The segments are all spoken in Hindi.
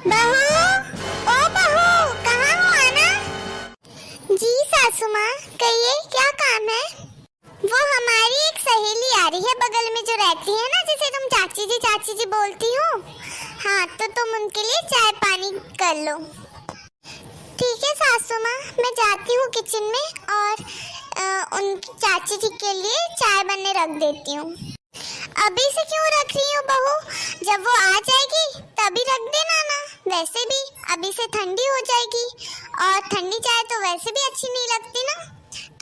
बहू, ओ बहू, कहाँ हो आना? जी सासू माँ, कहिए क्या काम है? वो हमारी एक सहेली आ रही है बगल में जो रहती है ना, जिसे तुम चाची जी बोलती हो। हाँ, तो तुम उनके लिए चाय पानी कर लो। ठीक है सासू माँ, मैं जाती हूँ किचन में और उनकी चाची जी के लिए चाय बनने रख देती हूँ। अभी से क्यों रख रही हो बहू? जब वो आ जाएगी तभी रख देना ना। वैसे भी अभी से ठंडी हो जाएगी और ठंडी चाय तो वैसे भी अच्छी नहीं लगती ना।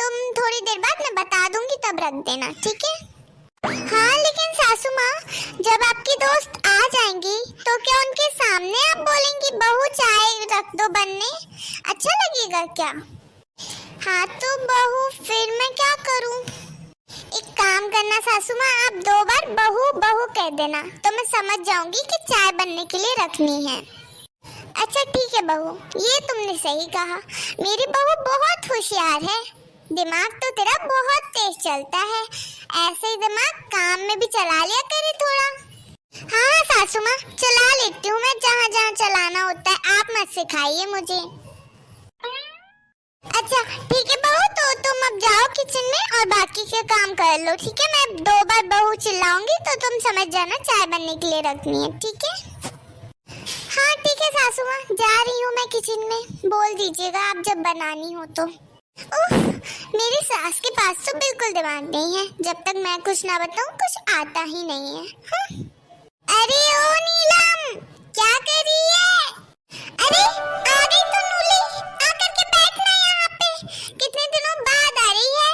तुम थोड़ी देर बाद मैं बता दूंगी तब रख देना, ठीक है? हाँ, लेकिन सासू माँ, जब आपकी दोस्त आ जाएंगी तो क्या उनके सामने आप बोलेंगी बहू चाय रख दो बनने? अच्छा लगेगा क्या? हाँ तो बहू, फिर मैं क्या करूँ? एक काम करना सासू माँ, आप 2 बार बहू बहू कह देना तो मैं समझ जाऊंगी कि चाय बनने के लिए रखनी है। अच्छा ठीक है बहू, ये तुमने सही कहा। मेरी बहू बहुत होशियार है। दिमाग तो तेरा बहुत तेज चलता है। ऐसे ही दिमाग काम में भी चला लिया करे थोड़ा। हाँ सासू माँ, चला लेती हूँ मैं जहाँ जहाँ चलाना होता है। आप मत सिखाइए मुझे। अच्छा ठीक है बहू, तो तुम अब जाओ किचन में और बाकी के काम कर लो, ठीक है? मैं 2 बार बहू चिल्लाऊंगी तो तुम समझ जाना चाय बनने के लिए रखनी है, ठीक है? हाँ ठीक है सासू माँ, जा रही हूँ मैं किचन में। बोल दीजिएगा आप जब बनानी हो तो। उफ, मेरी सास के पास तो बिल्कुल दिमाग नहीं है। जब तक मैं कुछ ना बताऊँ कुछ आता ही नहीं है। हाँ? अरे ओ नीलम, क्या कर रही है? अरे आ गई तो नूली, आकर के बैठना यहाँ पे। कितने दिनों बाद आ रही है।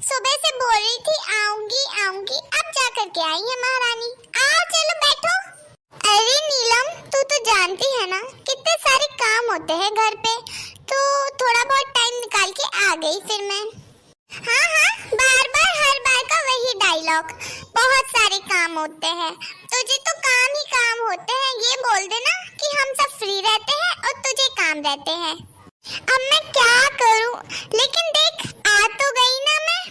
सुबह से बोल रही थी आऊंगी आऊंगी, अब जा करके आई है महारानी। आओ चलो बैठो। अरे नीलम, तू तो जानती है ना कितने सारे काम होते हैं घर पे, तो थोड़ा बहुत टाइम निकाल के आ गई फिर मैं। हाँ हाँ, बार बार हर बार का वही डायलॉग। बहुत सारे काम होते हैं, तुझे तो काम ही काम होते हैं। ये बोल देना कि हम सब फ्री रहते हैं और तुझे काम रहते हैं। अब मैं क्या करूं? लेकिन देख, आ तो गई ना मैं।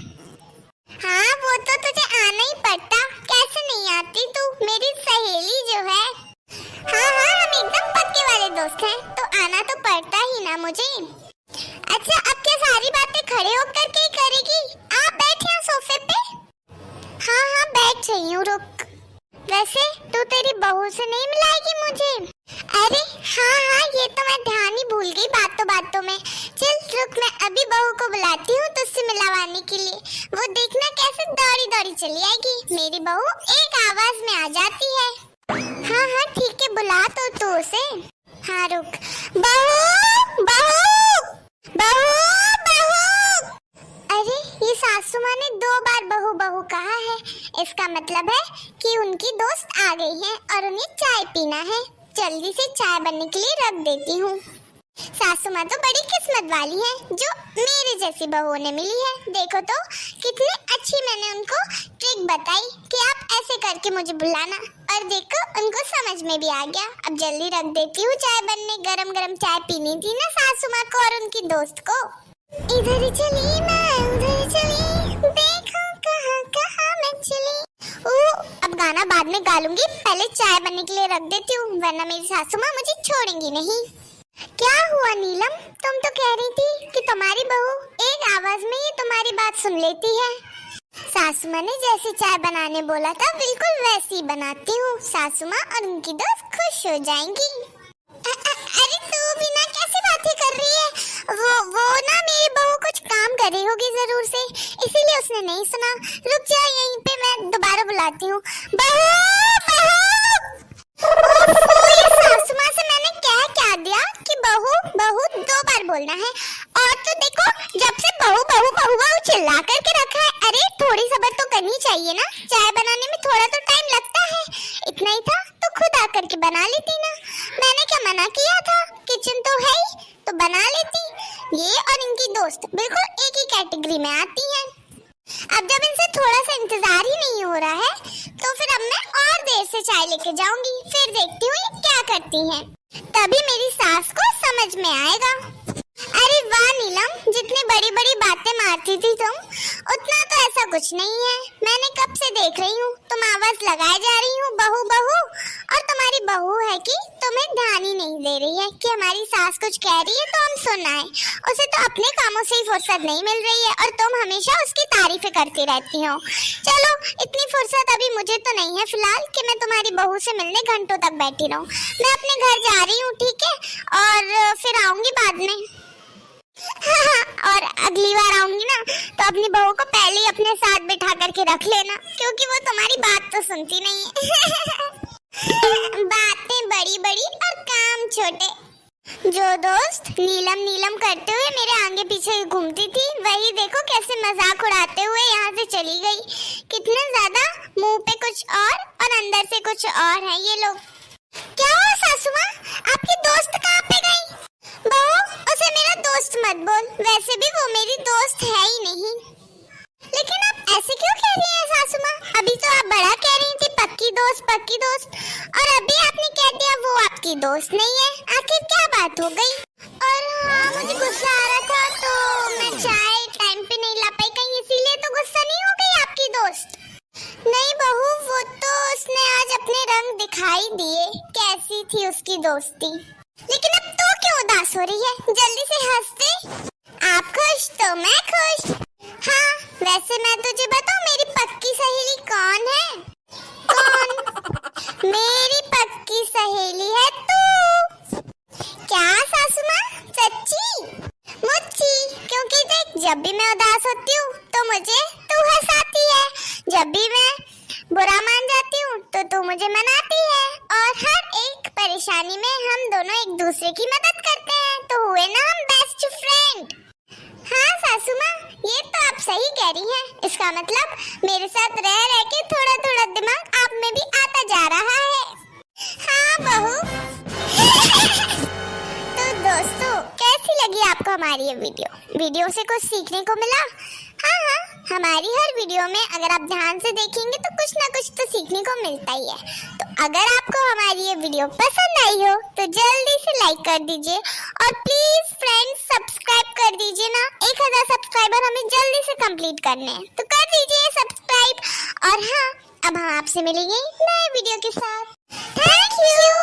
हाँ, वो तो तुझे आना ही पड़ता। कैसे नहीं आती तू, मेरी सहेली जो है। हाँ हाँ, हम एकदम पक्के वाले दोस्त हैं, तो आना तो पड़ता ही ना मुझे। अच्छा, अब क्या सारी बातें खड़े होकर के ही करेगी? आप बैठे हो सोफे पे? हाँ हाँ, बैठ रही हूँ, रुक। वैसे तू तेरी बहू से नहीं मिलाएगी मुझे? अरे हाँ हाँ, ये तो मैं ध्यान ही भूल गई बातों में। चल रुक, मैं अभी बहू को बुलाती हूँ तुझसे मिलवाने के लिए। वो देखना कैसे दौड़ी दौड़ी चली आएगी। मेरी बहू एक आवाज में आ जाती है। हाँ हाँ ठीक है, बुला तो तू उसे। हाँ रुक। बहू बहू बहू बहू। अरे ये सासू माँ ने 2 बार बहू बहू कहा है। इसका मतलब है कि उनकी दोस्त आ गई है और उन्हें चाय पीना है। जल्दी से चाय बनने के लिए रख देती हूँ। सासू माँ तो बड़ी किस्मत वाली है जो मेरे जैसी बहू ने मिली है। देखो तो कितनी अच्छी मैंने उनको ट्रिक बताई कि आप ऐसे करके मुझे बुलाना, और देखो उनको समझ में भी आ गया। अब जल्दी रख देती हूँ चाय बनने। गरम गरम चाय पीनी थी ना सासू माँ को और उनकी दोस्त को। इधर चली मैं उधर चली, देखो कहाँ कहाँ मैं चली। अब गाना बाद में गा लूंगी, पहले चाय बनने के लिए रख देती हूँ, वरना मेरी सासू माँ मुझे छोड़ेंगी नहीं। क्या हुआ नीलम, तुम तो कह रही थी कि तुम्हारी बहू एक आवाज में ही तुम्हारी बात सुन लेती है। सासू माँ ने जैसे चाय बनाने बोला था बिल्कुल वैसी बनाती हूँ। सासू माँ और उनकी दोस्त खुश हो जाएंगी। अरे तू भी ना कैसी बातें कर रही है? वो ना मेरी बहू कुछ काम कर रही होगी जरूर से, इसीलिए उसने नहीं सुना। रुक जा यहीं पे, मैं दोबारा बुलाती हूँ। बहू बहू। ये सासू माँ से मैंने क्या दिया कि बहू बहू 2 बार बोलना है। और तो देखो, जब से बहू बहू बहू बहू चिल्ला करके रखा है। अरे थोड़ी सब्र तो करनी चाहिए ना, चाय बनाने में थोड़ा तो टाइम लगता है। इतना ही था तो खुद आकर के बना लेती ना। मैंने क्या मना किया था? किचन तो है ही, तो बना लेती। ये और इनकी दोस्त बिल्कुल एक ही कैटेगरी में आती हैं। अब जब इनसे थोड़ा सा इंतजार ही नहीं हो रहा है तो फिर अब मैं और देर से चाय लेके जाऊंगी। फिर देखती हूँ ये क्या करती हैं, तभी मेरी सास को समझ में आएगा। अरे वाह नीलम, जितनी बड़ी बड़ी बातें मारती थी तुम, उतना तो ऐसा कुछ नहीं है। मैंने कब से देख रही हूँ तुम आवाज लगाए जा रही हो बहू बहू, और तुम्हारी बहू है कि तुम्हें ध्यान ही नहीं दे रही है कि हमारी सास कुछ कह रही है तो हम सुनाएं। उसे तो अपने कामों से ही फुर्सत नहीं मिल रही है और तुम हमेशा उसकी तारीफें करती रहती हो। चलो, इतनी फुर्सत अभी मुझे तो नहीं है फिलहाल कि मैं तुम्हारी बहू से मिलने घंटों तक बैठी रहूं। मैं अपने घर जा रही हूँ, ठीक है, और फिर आऊंगी बाद में। और अगली बार आऊंगी ना तो अपनी बहू को पहले ही अपने साथ बिठा करके रख लेना, क्योंकि वो तुम्हारी बात तो सुनती नहीं है। बातें बड़ी बड़ी और काम छोटे। जो दोस्त नीलम नीलम करते हुए मेरे आगे पीछे घूमती थी, वही देखो कैसे मजाक उड़ाते हुए यहाँ से चली गई। कितने ज्यादा मुंह पे कुछ और अंदर से कुछ और है ये लोग। क्या हुआ सासू माँ, आपकी दोस्त कहाँ पे गई? बहू, उसे मेरा दोस्त मत बोल, वैसे भी वो मेरी दोस्त है ही नहीं। लेकिन आप ऐसे क्यों कह रही हैं सासू माँ? अभी तो आप बड़ा कह रही थी पक्की दोस्त, और अभी आपने कह दिया वो आपकी दोस्त नहीं है। आखिर क्या बात हो गई? और हाँ, मुझे गुस्सा आ रहा था तो मैं चाय टाइम पे नहीं ला पाई, कहीं इसीलिए तो गुस्सा नहीं हो गई आपकी दोस्त? नहीं बहू, वो तो उसने आज अपने रंग दिखाई दिए, कैसी थी उसकी दोस्ती। लेकिन अब तो क्यों उदास हो रही है? जल्दी से हंस दे। आप खुश तो मैं खुश। हाँ, वैसे मैं तुझे बताऊं मेरी पक्की सहेली कौन है? कौन? मेरी पक्की सहेली है तू। क्या सासू माँ, सच्ची? मुझी, क्योंकि देख, जब भी मैं उदास होती हूँ तो मुझे तू हंसाती है, जब भी मैं बुरा मान जाती हूँ तो तू मुझे मनाती है, और हर एक परेशानी में हम दोनों एक दूसरे की मदद करते हैं, तो हुए ना हम बेस्ट फ्रेंड। हाँ सासू माँ, ये तो आप सही कह रही हैं। इसका मतलब मेरे साथ रह रह के थोड़ा थोड़ा दिमाग आप में भी आता जा रहा है। हाँ बहू। तो दोस्तों, कैसी लगी आपको हमारी ये वीडियो से कुछ सीखने को मिला? हाँ, हमारी हर वीडियो में अगर आप ध्यान से देखेंगे तो कुछ ना कुछ तो सीखने को मिलता ही है। तो अगर आपको हमारी ये वीडियो पसंद आई हो तो जल्दी से लाइक कर दीजिए, और प्लीज फ्रेंड्स सब्सक्राइब कर दीजिए ना। 1000 सब्सक्राइबर हमें जल्दी से कंप्लीट करने हैं, तो कर दीजिए सब्सक्राइब। और हाँ, अब हम आपसे मिलेंगे नए वीडियो के साथ। Thank you.